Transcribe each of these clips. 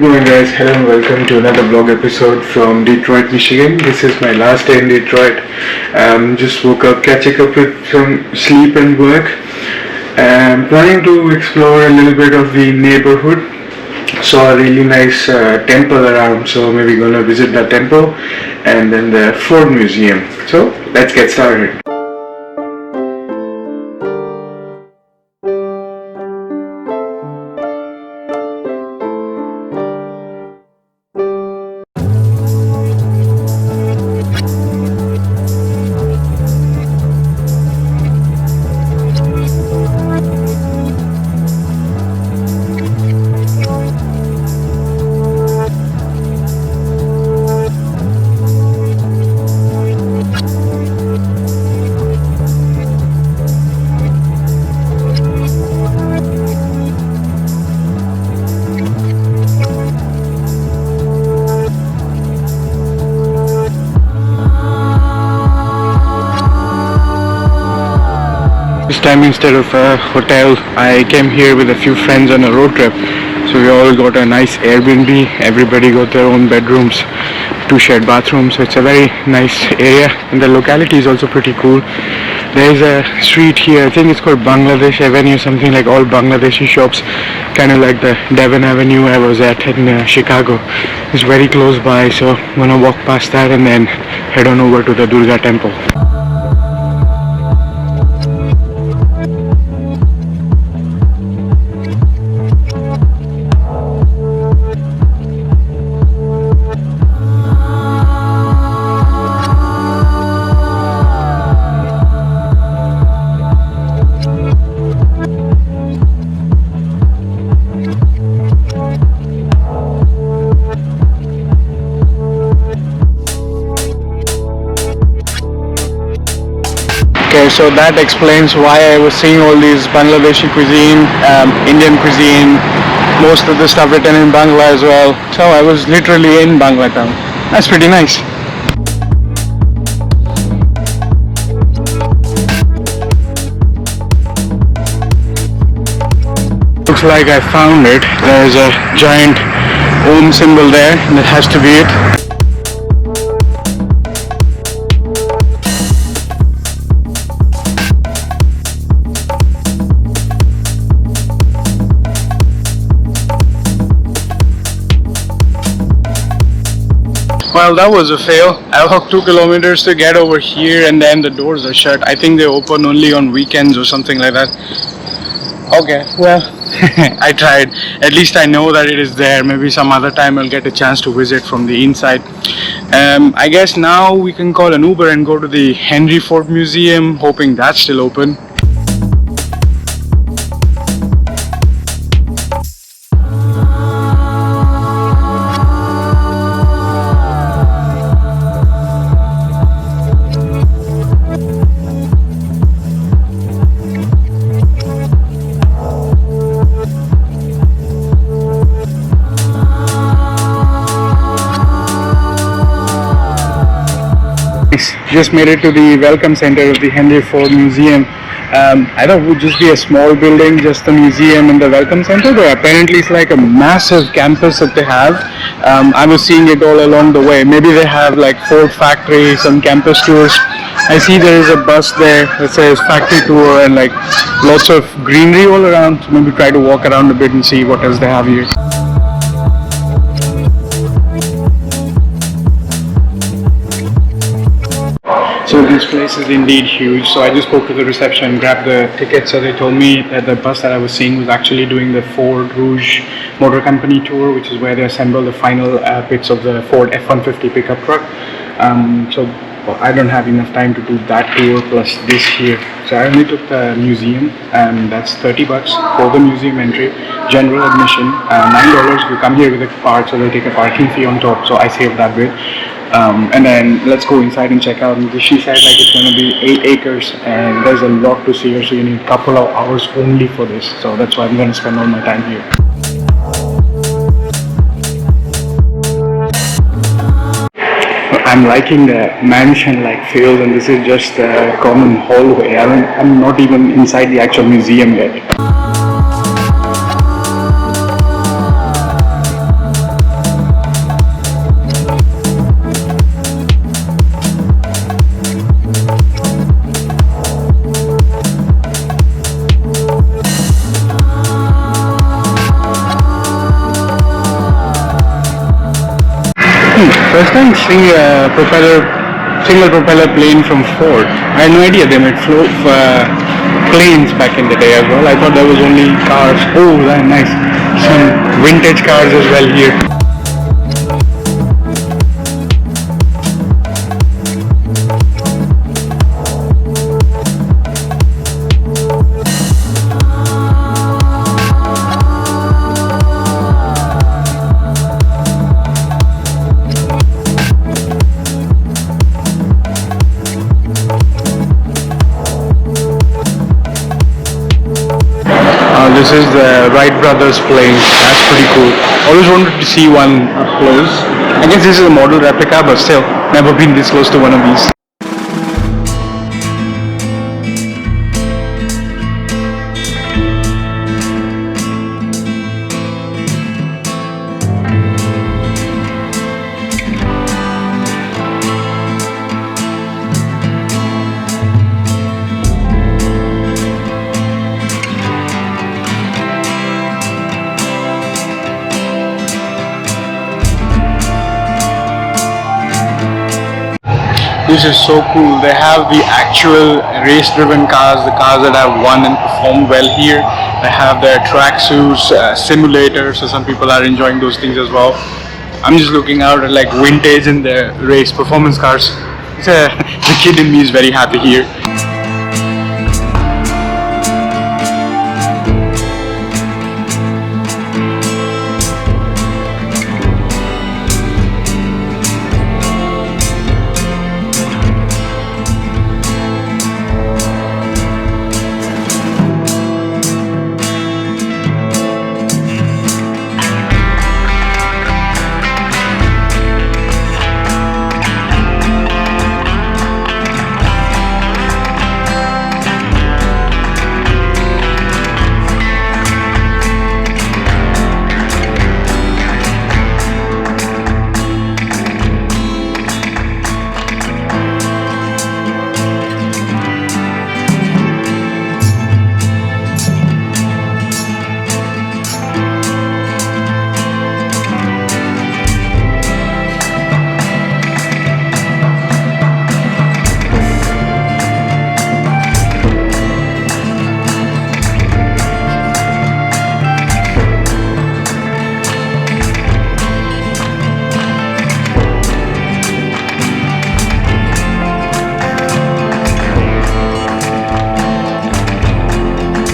Good morning guys, hello and welcome to another vlog episode from Detroit, Michigan. This is my last day in Detroit. Just woke up, catching up with some sleep and work. Planning to explore a little bit of the neighborhood. Saw a really nice temple around, so maybe gonna visit that temple and then the Ford Museum. So let's get started. This time instead of a hotel, I came here with a few friends on a road trip. So we all got a nice Airbnb, everybody got their own bedrooms, 2 shared bathrooms, so it's a very nice area and the locality is also pretty cool. There is a street here, I think it's called Bangladesh Avenue, something like all Bangladeshi shops, kind of like the Devon Avenue I was at in Chicago. It's very close by, so I'm gonna walk past that and then head on over to the Durga Temple. Okay, so that explains why I was seeing all these Bangladeshi cuisine, Indian cuisine, most of the stuff written in Bangla as well. So I was literally in Bangla Town. That's pretty nice. Looks like I found it. There's a giant Om symbol there, and that has to be it. Well, that was a fail. I walked 2 kilometers to get over here and then the doors are shut. I think they open only on weekends or something like that. Okay, well, I tried. At least I know that it is there. Maybe some other time I'll get a chance to visit from the inside. I guess now we can call an Uber and go to the Henry Ford Museum, hoping that's still open. Just made it to the welcome center of the Henry Ford Museum. I thought it would just be a small building, just the museum and the welcome center, but apparently it's like a massive campus that they have. I was seeing it all along the way. Maybe they have like Ford factory, some campus tours. I see there is a bus there that says factory tour and like lots of greenery all around. So maybe try to walk around a bit and see what else they have here. So this place is indeed huge. So I just spoke to the reception, grabbed the ticket. So they told me that the bus that I was seeing was actually doing the Ford Rouge Motor Company tour, which is where they assemble the final bits of the Ford F-150 pickup truck. So I don't have enough time to do that tour plus this here. So I only took the museum, and that's $30 for the museum entry. General admission, $9 if you come here with a card, so they take a parking fee on top. So I saved that bit. And then let's go inside and check out. She said like it's going to be 8 acres and there's a lot to see here, so you need a couple of hours only for this. So that's why I'm going to spend all my time here. I'm liking the mansion-like feel, and this is just a common hallway. I'm not even inside the actual museum yet. First time seeing a single propeller plane from Ford. I had no idea they made planes back in the day as well. I thought there was only cars. Oh, that's nice. Some vintage cars as well here. This is the Wright brothers plane. That's pretty cool. Always wanted to see one up close. I guess this is a model replica, but still, never been this close to one of these. This is so cool. They have the actual race-driven cars, the cars that have won and performed well here. They have their tracksuits, simulators, so some people are enjoying those things as well. I'm just looking out at like vintage and the race performance cars. The kid in me is very happy here.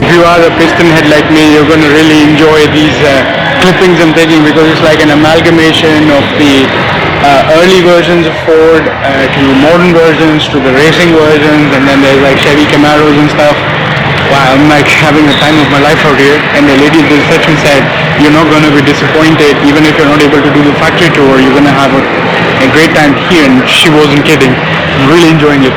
If you are a piston head like me, you're going to really enjoy these clippings I'm taking, because it's like an amalgamation of the early versions of Ford to modern versions to the racing versions, and then there's like Chevy Camaros and stuff. Wow, I'm like having the time of my life out here. And the lady at the reception said, you're not going to be disappointed even if you're not able to do the factory tour. You're going to have a great time here, and she wasn't kidding. I'm really enjoying it.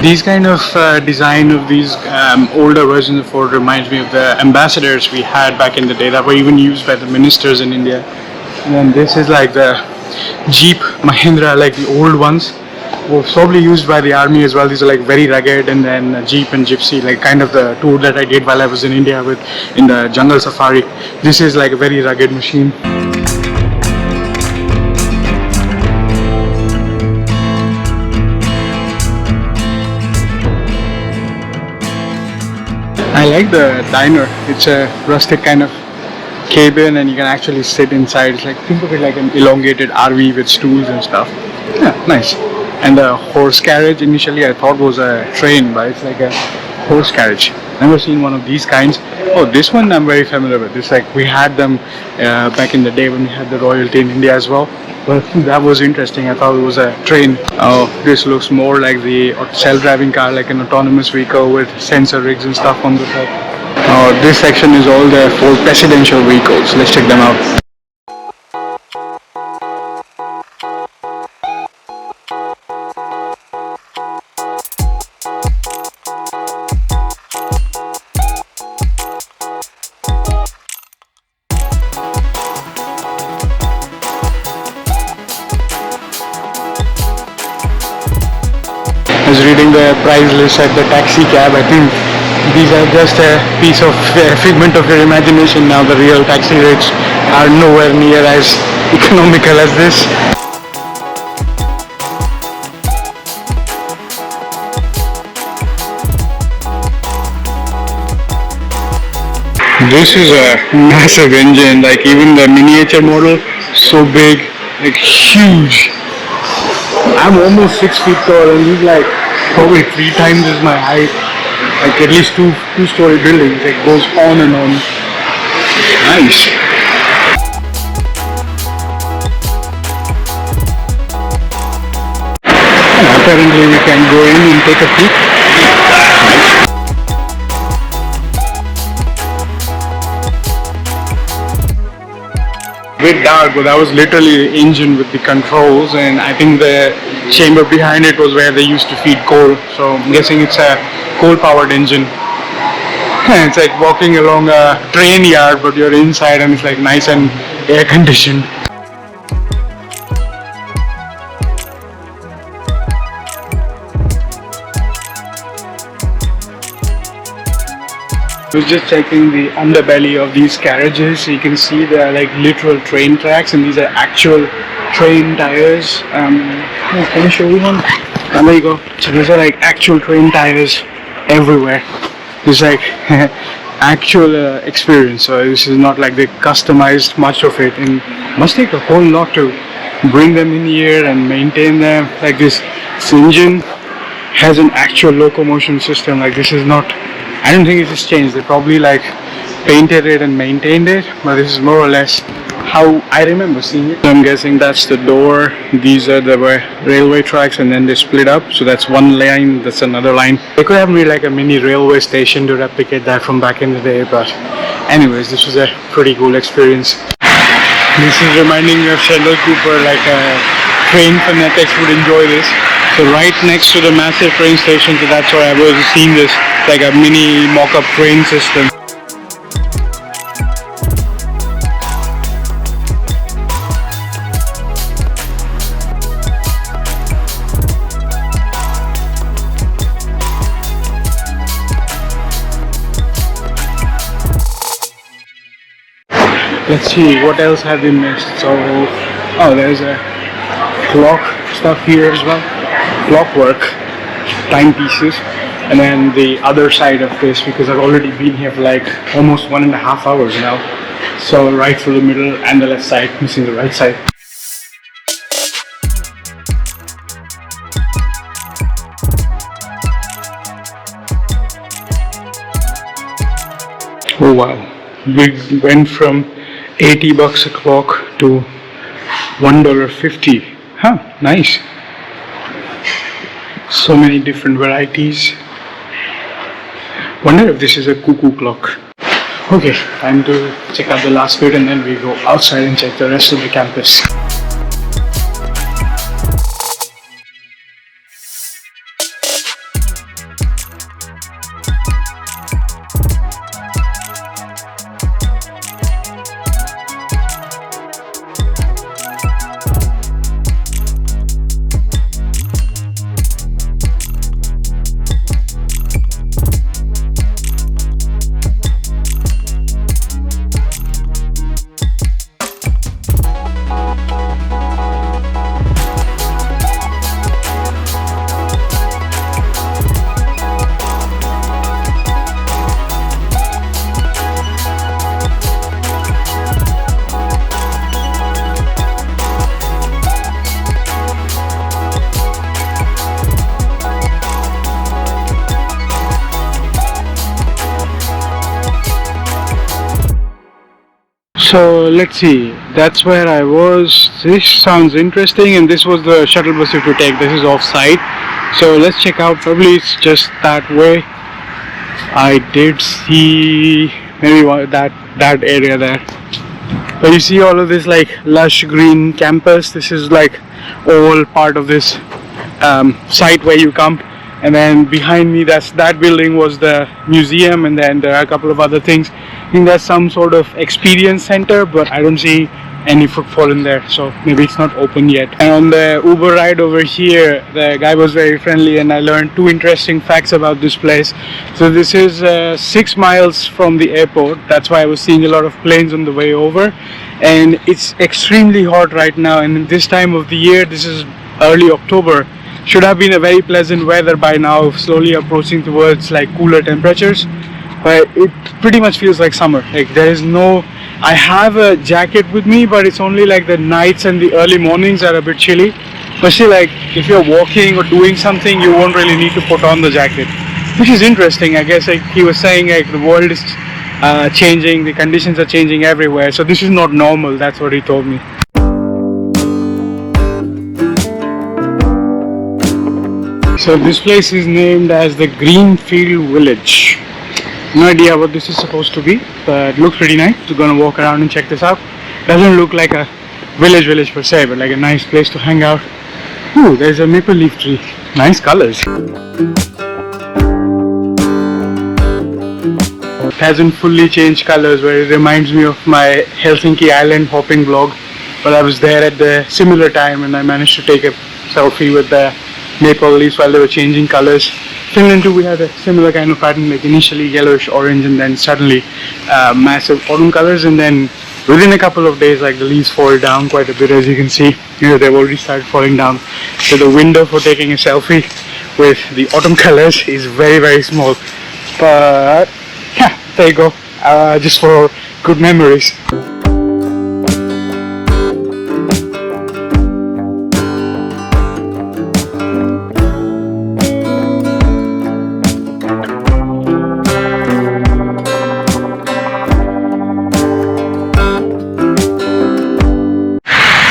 These kind of design of these older versions of Ford reminds me of the ambassadors we had back in the day that were even used by the ministers in India. And then this is like the Jeep Mahindra, like the old ones, were probably used by the army as well. These are like very rugged, and then Jeep and Gypsy, like kind of the tour that I did while I was in India in the jungle safari. This is like a very rugged machine. I like the diner. It's a rustic kind of cabin, and you can actually sit inside. It's like, think of it like an elongated RV with stools and stuff. Yeah, nice. And the horse carriage, initially I thought was a train, but it's like a horse carriage. Never seen one of these kinds. Oh, this one I'm very familiar with. It's like we had them back in the day when we had the royalty in India as well. But that was interesting. I thought it was a train. Oh, this looks more like the self-driving car, like an autonomous vehicle with sensor rigs and stuff on the top. Oh, this section is all the Ford presidential vehicles. Let's check them out. I was reading the price list at the taxi cab. I think These are just a piece of figment of your imagination now. The real taxi rates are nowhere near as economical as this. This is a massive engine, like even the miniature model, so big, like huge. I'm almost 6 feet tall and he's like probably 3 times as my height. Like at least two-story buildings. It goes on and on. Nice. And apparently we can go in and take a peek. Bit dark, but that was literally the engine with the controls, and I think the chamber behind it was where they used to feed coal. So I'm guessing it's a coal-powered engine. It's like walking along a train yard, but you're inside and it's like nice and air-conditioned. I was just checking the underbelly of these carriages. You can see they are like literal train tracks, and these are actual train tires. Can I show you one? And there you go. So these are like actual train tires everywhere. It's like actual experience. So this is not like they customized much of it, and must take a whole lot to bring them in here and maintain them. Like this engine has an actual locomotion system. Like this is not, I don't think it has changed. They probably like painted it and maintained it, but this is more or less how I remember seeing it. I'm guessing that's the door. These are the railway tracks, and then they split up. So that's one line, that's another line. They could have made like a mini railway station to replicate that from back in the day, but anyways, this was a pretty cool experience. This is reminding me of Sheldon Cooper, like train fanatics would enjoy this. So right next to the massive train station, so that's why I was seeing this, like a mini mock-up train system. Let's see, what else have we missed? So, oh, there's a clock stuff here as well. Clockwork, timepieces, and then the other side of this, because I've already been here for like almost 1.5 hours now. So right through the middle and the left side, missing the right side. Oh wow, we went from $80 a clock to $1.50. Huh, nice. So many different varieties. Wonder if this is a cuckoo clock. Okay, time to check out the last bit and then we go outside and check the rest of the campus. So let's see, that's where I was. This sounds interesting, and this was the shuttle bus you have to take. This is off-site, so let's check out. Probably it's just that way. I did see maybe that area there, but you see all of this like lush green campus. This is like all part of this site where you come, and then behind me, that building was the museum, and then there are a couple of other things. I think there's some sort of experience center, but I don't see any footfall in there, so maybe it's not open yet. And on the Uber ride over here, the guy was very friendly and I learned 2 interesting facts about this place. So this is 6 miles from the airport, that's why I was seeing a lot of planes on the way over, and it's extremely hot right now, and in this time of the year, this is early October, should have been a very pleasant weather by now, slowly approaching towards like cooler temperatures, but it pretty much feels like summer. Like there is no, I have a jacket with me, but it's only like the nights and the early mornings are a bit chilly. But still, like if you're walking or doing something, you won't really need to put on the jacket, which is interesting. I guess like he was saying, like the world is changing, the conditions are changing everywhere, so this is not normal. That's what he told me. So this place is named as the Greenfield Village. No idea what this is supposed to be, but it looks pretty nice. We're gonna walk around and check this out. Doesn't look like a village per se, but like a nice place to hang out. Ooh, there's a maple leaf tree. Nice colors. It hasn't fully changed colors, where it reminds me of my Helsinki island hopping vlog. But I was there at the similar time and I managed to take a selfie with the maple leaves while they were changing colors. Finland too, we had a similar kind of pattern, like initially yellowish orange and then suddenly massive autumn colors, and then within a couple of days like the leaves fall down quite a bit, as you can see. They've already started falling down. So the window for taking a selfie with the autumn colors is very small. But yeah, there you go, just for good memories.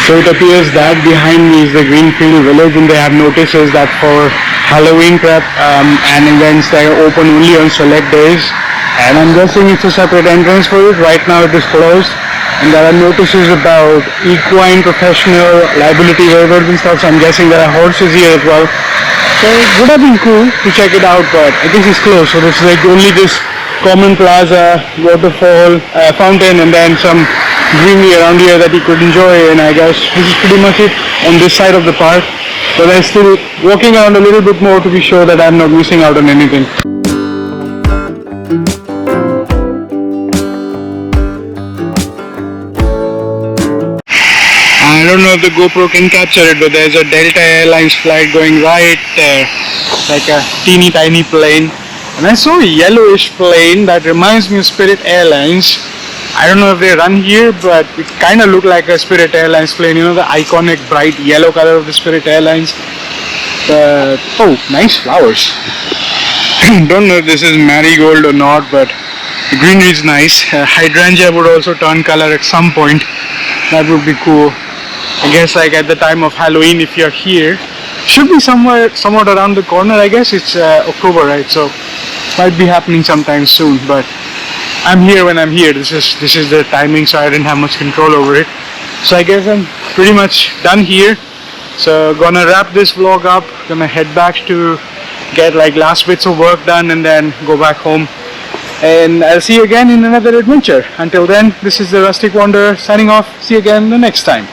So it appears that behind me is the Greenfield Village, and they have notices that for Halloween prep and events they are open only on select days, and I'm guessing it's a separate entrance for it. Right now it is closed, and there are notices about equine professional liability waivers and stuff, so I'm guessing there are horses here as well. So it would have been cool to check it out, but I guess it's closed. So there's like only this common plaza, waterfall, fountain, and then some greenery around here that you could enjoy, and I guess this is pretty much it on this side of the park. But I'm still walking around a little bit more to be sure that I'm not missing out on anything. I don't know if the GoPro can capture it, but there's a Delta Airlines flight going right there, like a teeny tiny plane. And I saw a yellowish plane that reminds me of Spirit Airlines. I don't know if they run here, but it kind of looked like a Spirit Airlines plane. You know, the iconic bright yellow color of the Spirit Airlines. But oh, nice flowers. Don't know if this is marigold or not, but the greenery is nice. Hydrangea would also turn color at some point. That would be cool. I guess like at the time of Halloween, if you're here, should be somewhat around the corner. I guess it's October, right? So might be happening sometime soon. But I'm here when I'm here. This is the timing, so I didn't have much control over it. So I guess I'm pretty much done here. So gonna wrap this vlog up. Gonna head back to get like last bits of work done and then go back home. And I'll see you again in another adventure. Until then, this is the Rustic Wanderer signing off. See you again the next time.